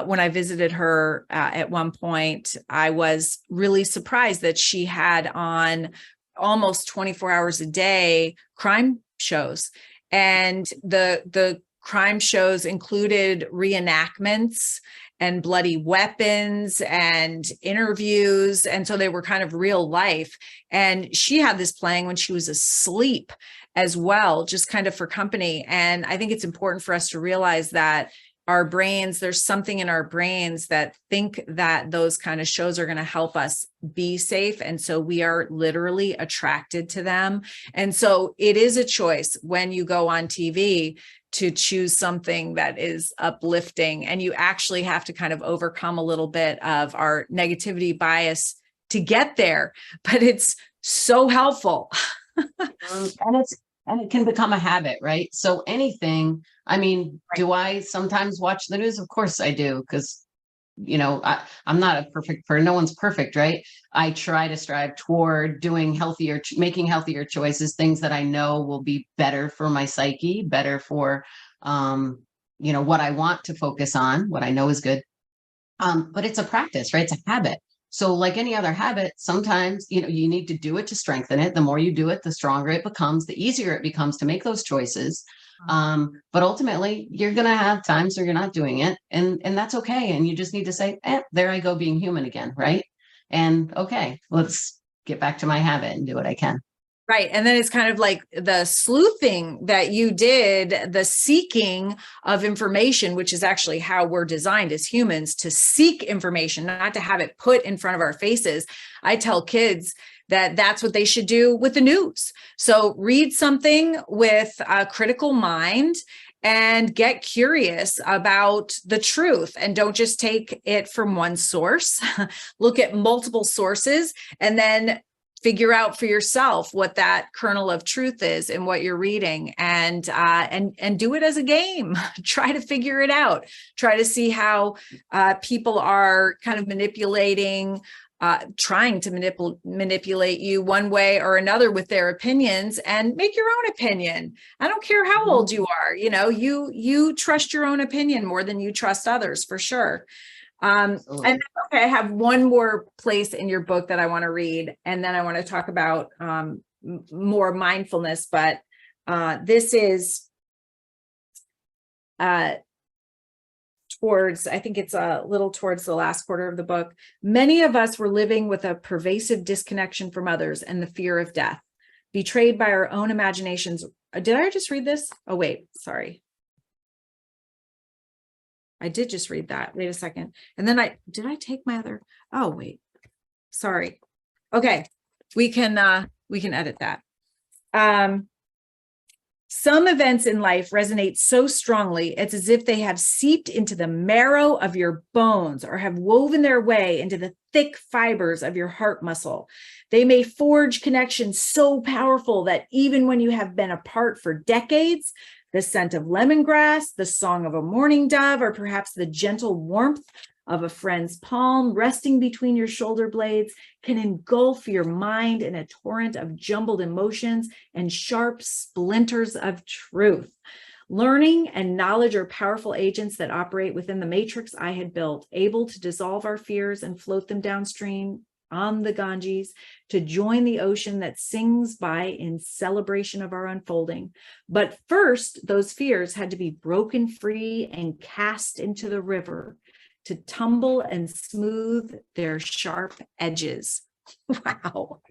when I visited her at one point, I was really surprised that she had on almost 24 hours a day crime shows. And the crime shows included reenactments and bloody weapons and interviews. And so they were kind of real life. And she had this playing when she was asleep as well, just kind of for company. And I think it's important for us to realize that our brains, there's something in our brains that think that those kind of shows are going to help us be safe. And so we are literally attracted to them. And so it is a choice when you go on TV to choose something that is uplifting, and you actually have to kind of overcome a little bit of our negativity bias to get there, but it's so helpful. And it can become a habit, right? So anything, do I sometimes watch the news? Of course I do, because, I'm not a perfect person. No one's perfect, right? I try to strive toward making healthier choices, things that I know will be better for my psyche, better for, what I want to focus on, what I know is good. But it's a practice, right? It's a habit. So like any other habit, sometimes, you need to do it to strengthen it. The more you do it, the stronger it becomes, the easier it becomes to make those choices. But ultimately, you're going to have times where you're not doing it. And that's okay. And you just need to say, there I go being human again, right? And okay, let's get back to my habit and do what I can. Right. And then it's kind of like the sleuthing that you did, the seeking of information, which is actually how we're designed as humans, to seek information, not to have it put in front of our faces. I tell kids that that's what they should do with the news. So read something with a critical mind and get curious about the truth, and don't just take it from one source. Look at multiple sources and then figure out for yourself what that kernel of truth is in what you're reading, and do it as a game. Try to figure it out. Try to see how people are kind of trying to manipulate you one way or another with their opinions, and make your own opinion. I don't care how old you are. You trust your own opinion more than you trust others, for sure. And okay, I have one more place in your book that I want to read, and then I want to talk about more mindfulness. But this is I think it's a little towards the last quarter of the book. Many of us were living with a pervasive disconnection from others and the fear of death, betrayed by our own imaginations. Did I just read this? Oh, wait, sorry. I did just read that. Wait a second. And then did I take my other? Oh, wait, sorry. Okay. We can edit that. Some events in life resonate so strongly, it's as if they have seeped into the marrow of your bones or have woven their way into the thick fibers of your heart muscle. They may forge connections so powerful that even when you have been apart for decades, the scent of lemongrass, the song of a mourning dove, or perhaps the gentle warmth of a friend's palm resting between your shoulder blades can engulf your mind in a torrent of jumbled emotions and sharp splinters of truth. Learning and knowledge are powerful agents that operate within the matrix I had built, able to dissolve our fears and float them downstream on the Ganges to join the ocean that sings by in celebration of our unfolding. But first, those fears had to be broken free and cast into the river to tumble and smooth their sharp edges. Wow.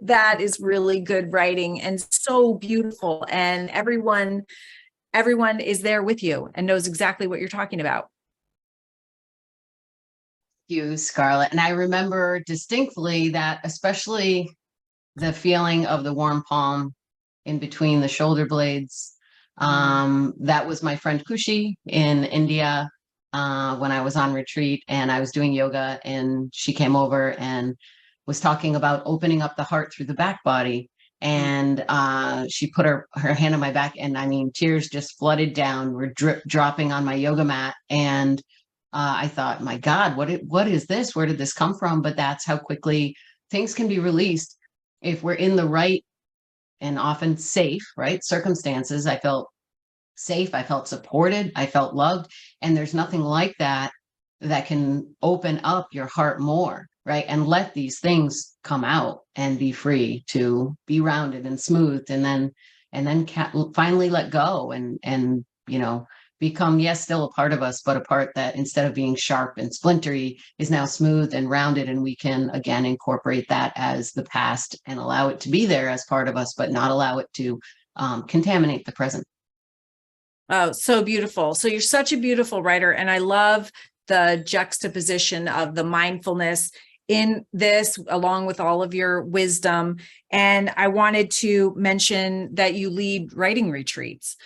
That is really good writing and so beautiful. And everyone is there with you and knows exactly what you're talking about. You, Scarlett. And I remember distinctly that, especially the feeling of the warm palm in between the shoulder blades. That was my friend Kushi in India when I was on retreat and I was doing yoga, and she came over and was talking about opening up the heart through the back body. And she put her hand on my back, and I mean, tears just flooded down, were dropping on my yoga mat. And I thought, my God, what is this? Where did this come from? But that's how quickly things can be released if we're in the right and often safe, right, circumstances. I felt safe. I felt supported. I felt loved. And there's nothing like that can open up your heart more, right? And let these things come out and be free to be rounded and smoothed, and then finally let go and become, yes, still a part of us, but a part that instead of being sharp and splintery is now smooth and rounded. And we can again incorporate that as the past and allow it to be there as part of us, but not allow it to contaminate the present. Oh, so beautiful. So you're such a beautiful writer. And I love the juxtaposition of the mindfulness in this, along with all of your wisdom. And I wanted to mention that you lead writing retreats.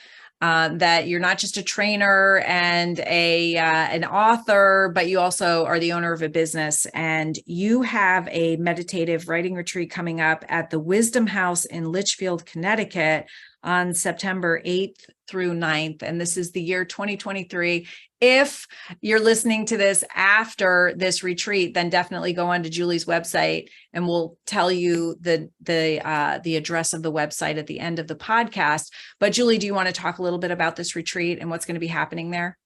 That you're not just a trainer and an author, but you also are the owner of a business. And you have a meditative writing retreat coming up at the Wisdom House in Litchfield, Connecticut on September 8th through 9th. And this is the year 2023. If you're listening to this after this retreat, then definitely go onto Julie's website and we'll tell you the address of the website at the end of the podcast. But Julie, do you want to talk a little bit about this retreat and what's going to be happening there?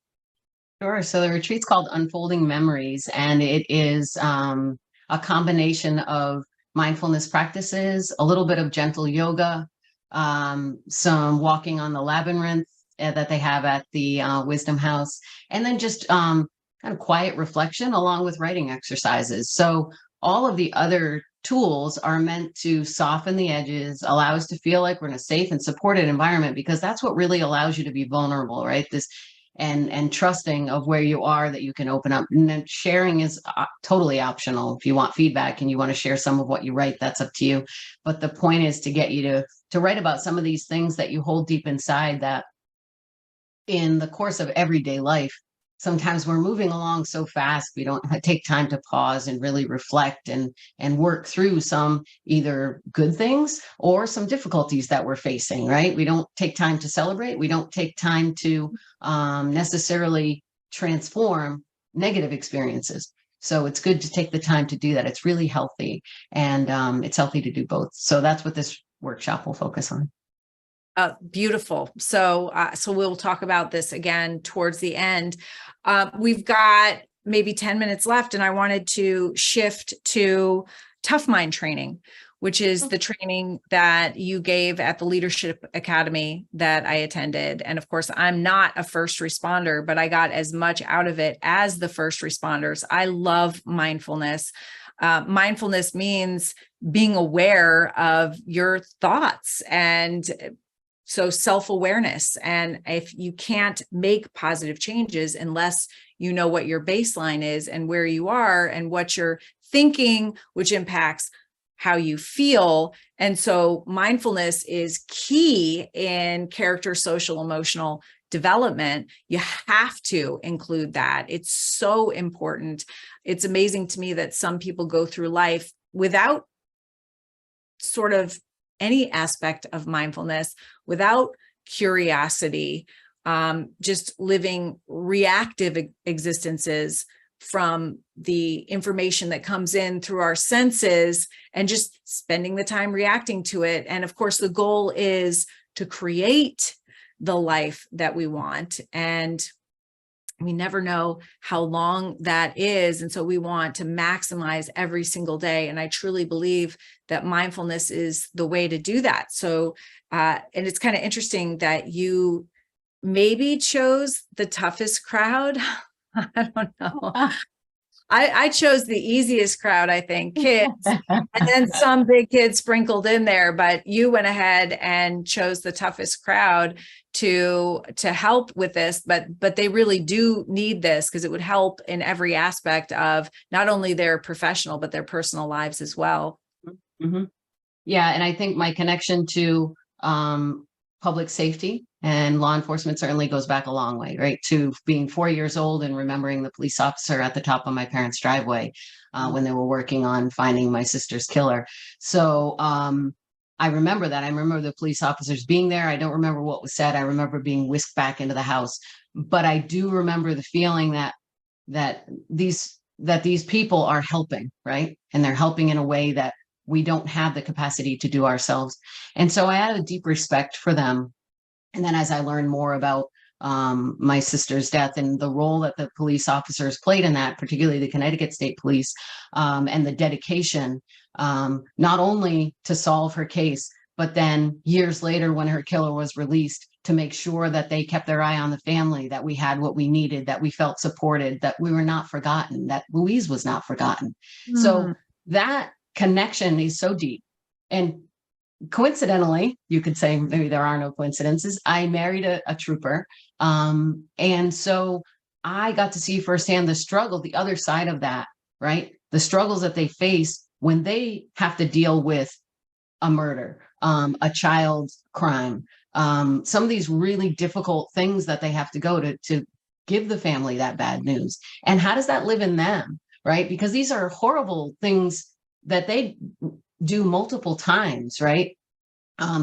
Sure. So the retreat's called Unfolding Memories, and it is a combination of mindfulness practices, a little bit of gentle yoga, some walking on the labyrinth that they have at the Wisdom House, and then just kind of quiet reflection along with writing exercises. So all of the other tools are meant to soften the edges, allow us to feel like we're in a safe and supported environment, because that's what really allows you to be vulnerable, right? And trusting of where you are, that you can open up. And then sharing is totally optional. If you want feedback and you want to share some of what you write, that's up to you. But the point is to get you to write about some of these things that you hold deep inside, that in the course of everyday life, sometimes we're moving along so fast, we don't take time to pause and really reflect and work through some either good things or some difficulties that we're facing, right? We don't take time to celebrate. We don't take time to necessarily transform negative experiences. So it's good to take the time to do that. It's really healthy, and it's healthy to do both. So that's what this workshop will focus on. Beautiful. So we'll talk about this again towards the end. We've got maybe 10 minutes left, and I wanted to shift to Tough Mind training, which is the training that you gave at the Leadership Academy that I attended. And of course, I'm not a first responder, but I got as much out of it as the first responders. I love mindfulness. Mindfulness means being aware of your thoughts, and so self-awareness. And if you can't make positive changes unless you know what your baseline is and where you are and what you're thinking, which impacts how you feel. And so mindfulness is key in character, social, emotional development. You have to include that. It's so important. It's amazing to me that some people go through life without sort of any aspect of mindfulness, without curiosity, just living reactive existences from the information that comes in through our senses and just spending the time reacting to it. And of course, the goal is to create the life that we want. And we never know how long that is. And so we want to maximize every single day. And I truly believe that mindfulness is the way to do that. So, and it's kind of interesting that you maybe chose the toughest crowd. I don't know. I chose the easiest crowd, I think, kids, and then some big kids sprinkled in there, but you went ahead and chose the toughest crowd to help with this, but they really do need this, because it would help in every aspect of not only their professional, but their personal lives as well. Mm-hmm. Yeah. And I think my connection to public safety and law enforcement certainly goes back a long way, right? To being 4 years old and remembering the police officer at the top of my parents' driveway when they were working on finding my sister's killer. So I remember that. I remember the police officers being there. I don't remember what was said. I remember being whisked back into the house. But I do remember the feeling that these people are helping, right? And they're helping in a way that we don't have the capacity to do ourselves. And so I had a deep respect for them. And then as I learned more about my sister's death and the role that the police officers played in that, particularly the Connecticut State Police, and the dedication, not only to solve her case, but then years later when her killer was released, to make sure that they kept their eye on the family, that we had what we needed, that we felt supported, that we were not forgotten, that Louise was not forgotten. So that connection is so deep. And coincidentally, you could say, maybe there are no coincidences, I married a trooper. And so I got to see firsthand the struggle, the other side of that, right? The struggles that they face when they have to deal with a murder, a child crime, some of these really difficult things that they have to go to give the family that bad news. And how does that live in them, right? Because these are horrible things that they do multiple times, right?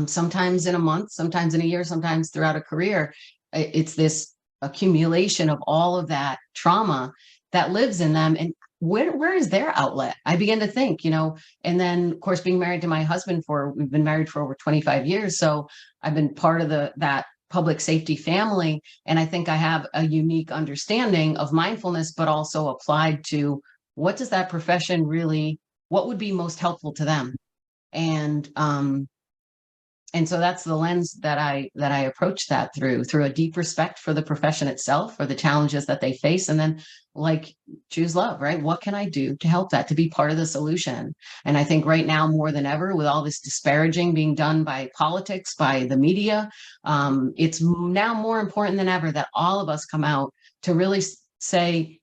Sometimes in a month, sometimes in a year, sometimes throughout a career. It's this accumulation of all of that trauma that lives in them. And where is their outlet? I began to think, and then of course, being married to my husband we've been married for over 25 years. So I've been part of that public safety family. And I think I have a unique understanding of mindfulness, but also applied to what does that profession really, what would be most helpful to them? And And so that's the lens that I approach that through a deep respect for the profession itself, for the challenges that they face, and then like choose love, right? What can I do to help that, to be part of the solution? And I think right now more than ever, with all this disparaging being done by politics, by the media, it's now more important than ever that all of us come out to really say,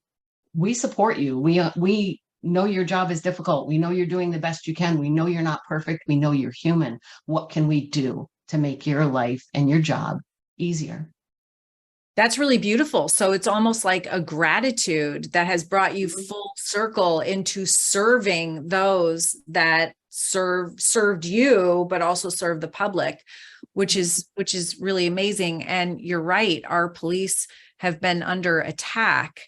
we support you. We know your job is difficult. We know you're doing the best you can. We know you're not perfect. We know you're human. What can we do to make your life and your job easier? That's really beautiful. So it's almost like a gratitude that has brought you full circle into serving those that served you, but also serve the public, which is really amazing. And you're right, our police have been under attack.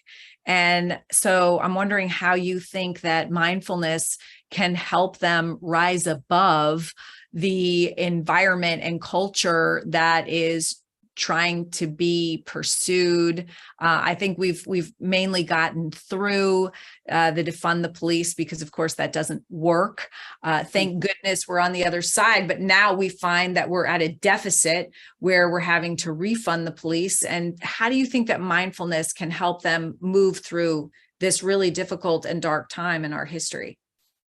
And so I'm wondering how you think that mindfulness can help them rise above the environment and culture that is trying to be pursued. I think we've mainly gotten through the defund the police, because of course that doesn't work. Thank goodness we're on the other side, but now we find that we're at a deficit where we're having to refund the police. And how do you think that mindfulness can help them move through this really difficult and dark time in our history?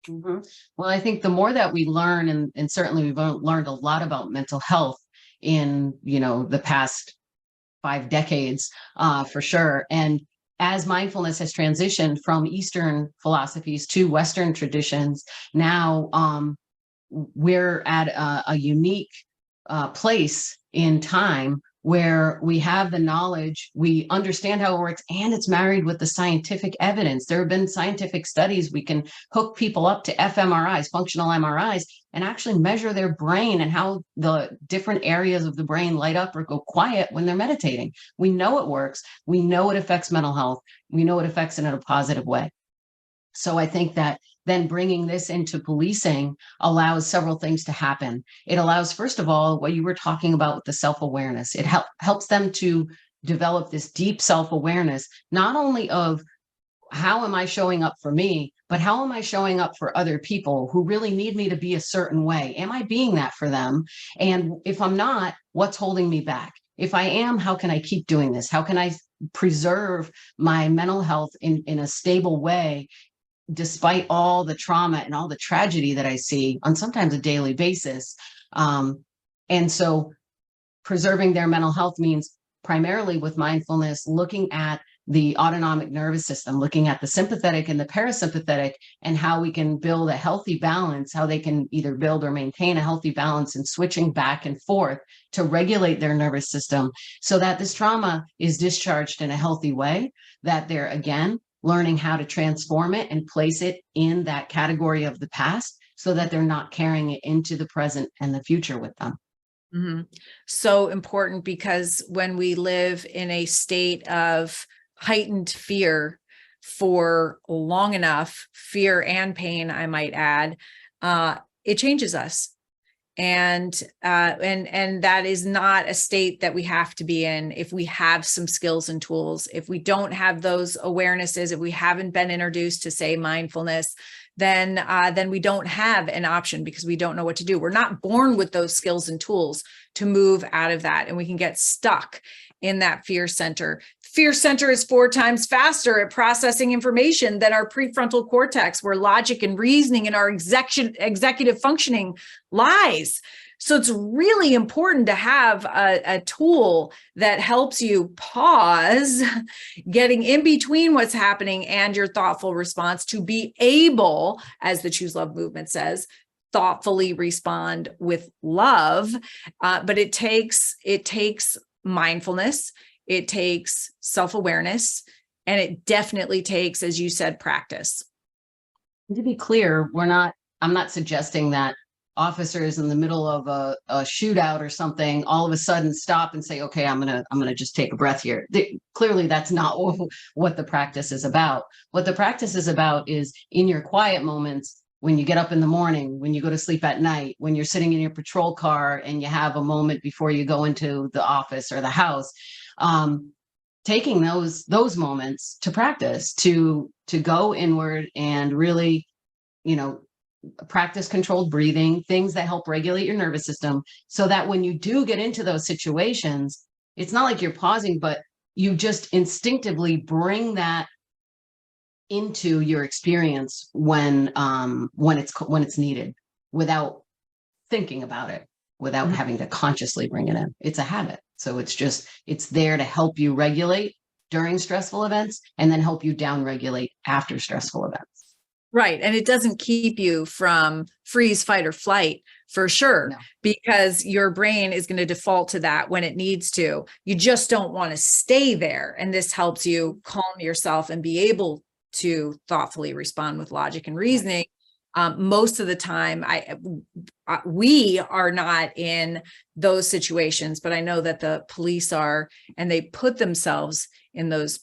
Mm-hmm. Well, I think the more that we learn, and certainly we've learned a lot about mental health in, the past 5 decades, for sure. And as mindfulness has transitioned from Eastern philosophies to Western traditions, now we're at a unique place in time where we have the knowledge, we understand how it works, and it's married with the scientific evidence. There have been scientific studies. We can hook people up to fMRIs, functional MRIs, and actually measure their brain and how the different areas of the brain light up or go quiet when they're meditating. We know it works. We know it affects mental health. We know it affects it in a positive way. So I think that then bringing this into policing allows several things to happen. It allows, first of all, what you were talking about with the self-awareness. It helps them to develop this deep self-awareness, not only of how am I showing up for me, but how am I showing up for other people who really need me to be a certain way? Am I being that for them? And if I'm not, what's holding me back? If I am, how can I keep doing this? How can I preserve my mental health in a stable way, despite all the trauma and all the tragedy that I see on sometimes a daily basis? And so preserving their mental health means primarily with mindfulness, looking at the autonomic nervous system, looking at the sympathetic and the parasympathetic, and how we can build a healthy balance, how they can either build or maintain a healthy balance, and switching back and forth to regulate their nervous system so that this trauma is discharged in a healthy way, that they're, again, learning how to transform it and place it in that category of the past so that they're not carrying it into the present and the future with them. Mm-hmm. So important, because when we live in a state of heightened fear for long enough, fear and pain, I might add, it changes us. And that is not a state that we have to be in if we have some skills and tools. If we don't have those awarenesses, if we haven't been introduced to, say, mindfulness, then we don't have an option, because we don't know what to do. We're not born with those skills and tools to move out of that, and we can get stuck in that fear center. Fear center is 4 times faster at processing information than our prefrontal cortex, where logic and reasoning and our executive functioning lies. So it's really important to have a tool that helps you pause, getting in between what's happening and your thoughtful response, to be able, as the Choose Love movement says, thoughtfully respond with love. But it takes mindfulness, it takes self-awareness, and it definitely takes, as you said, practice. To be clear, I'm not suggesting that officers in the middle of a shootout or something all of a sudden stop and say, okay, I'm gonna just take a breath here. Clearly that's not what the practice is about. What the practice is about is in your quiet moments, when you get up in the morning, when you go to sleep at night, when you're sitting in your patrol car and you have a moment before you go into the office or the house, taking those moments to practice, to go inward and really, practice controlled breathing, things that help regulate your nervous system, so that when you do get into those situations, it's not like you're pausing, but you just instinctively bring that into your experience when it's needed, without thinking about it, without having to consciously bring it in. It's a habit. So it's there to help you regulate during stressful events, and then help you down regulate after stressful events. Right. And it doesn't keep you from freeze, fight, or flight for sure, because your brain is going to default to that when it needs to. You just don't want to stay there. And this helps you calm yourself and be able to thoughtfully respond with logic and reasoning. Most of the time, we are not in those situations, but I know that the police are, and they put themselves in those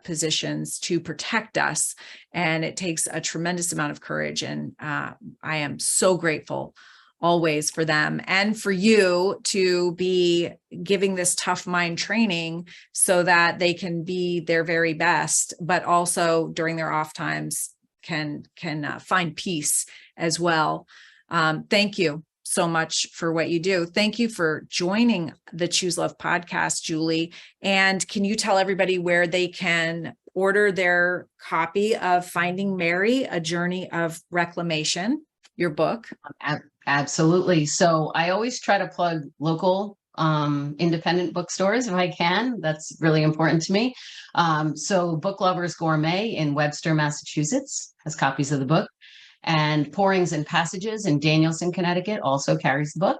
positions to protect us. And it takes a tremendous amount of courage. And I am so grateful always for them and for you to be giving this tough mind training so that they can be their very best, but also during their off times can find peace as well. Thank you so much for what you do. Thank you for joining the Choose Love podcast, Julie. And can you tell everybody where they can order their copy of Finding Mary, A Journey of Reclamation, your book? Absolutely. So I always try to plug local independent bookstores if I can. That's really important to me. So Book Lovers Gourmet in Webster, Massachusetts has copies of the book, and Pourings and Passages in Danielson, Connecticut also carries the book.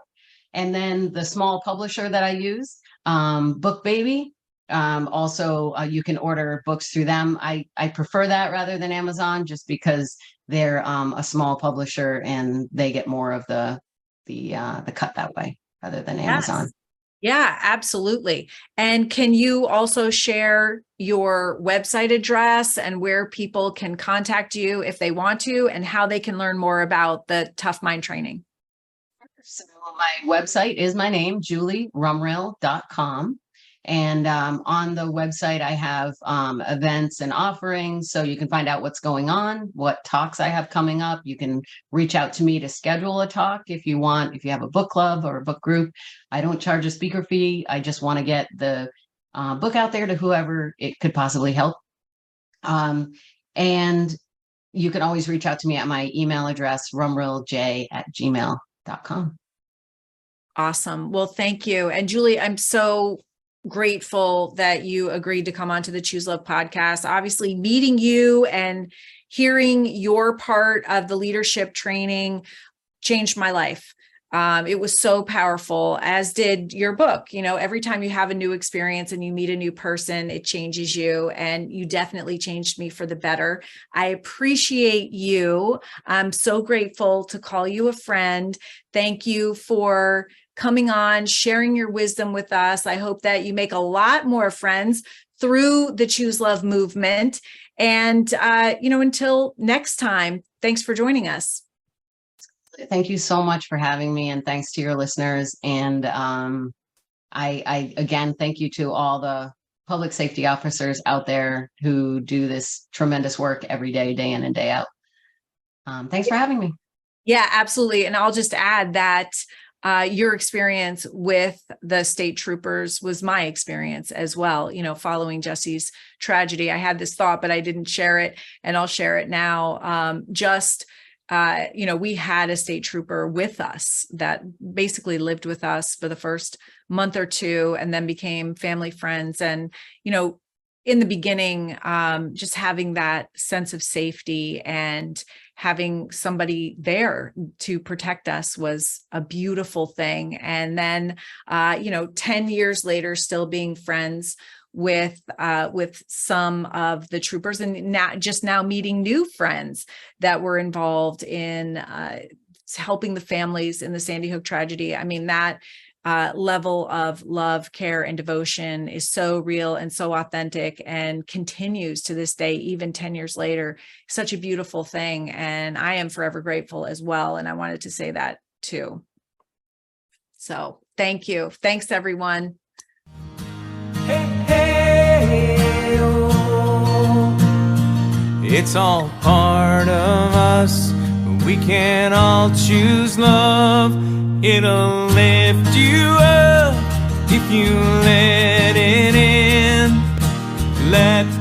And then the small publisher that I use, Book Baby, also you can order books through them. I prefer that rather than Amazon, just because they're a small publisher and they get more of the cut that way rather than Amazon. Yes. Yeah, absolutely. And can you also share your website address and where people can contact you if they want to, and how they can learn more about the Tough Mind training? So my website is my name, julierumrill.com. And on the website, I have events and offerings, so you can find out what's going on, what talks I have coming up. You can reach out to me to schedule a talk if you want, if you have a book club or a book group. I don't charge a speaker fee. I just want to get the book out there to whoever it could possibly help. And you can always reach out to me at my email address, rumrillj@gmail.com. Awesome. Well, thank you. And Julie, I'm so grateful that you agreed to come onto the Choose Love podcast. Obviously, meeting you and hearing your part of the leadership training changed my life. It was so powerful, as did your book. You know, every time you have a new experience and you meet a new person, it changes you, and you definitely changed me for the better. I appreciate you. I'm so grateful to call you a friend. Thank you for coming on, sharing your wisdom with us. I hope that you make a lot more friends through the Choose Love movement. And, until next time, thanks for joining us. Thank you so much for having me, and thanks to your listeners. And I again, thank you to all the public safety officers out there who do this tremendous work every day, day in and day out. Thanks for having me. Yeah, absolutely. And I'll just add that your experience with the state troopers was my experience as well. You know, following Jesse's tragedy, I had this thought, but I didn't share it, and I'll share it now. We had a state trooper with us that basically lived with us for the first month or two, and then became family friends. And, in the beginning, just having that sense of safety and having somebody there to protect us was a beautiful thing. And then, 10 years later, still being friends with some of the troopers, and now meeting new friends that were involved in helping the families in the Sandy Hook tragedy. I mean, that level of love, care, and devotion is so real and so authentic, and continues to this day, even 10 years later. Such a beautiful thing. And I am forever grateful as well. And I wanted to say that too. So thank you. Thanks, everyone. Hey, hey, oh. It's all part of us. We can all choose love. It'll lift you up if you let it in. Let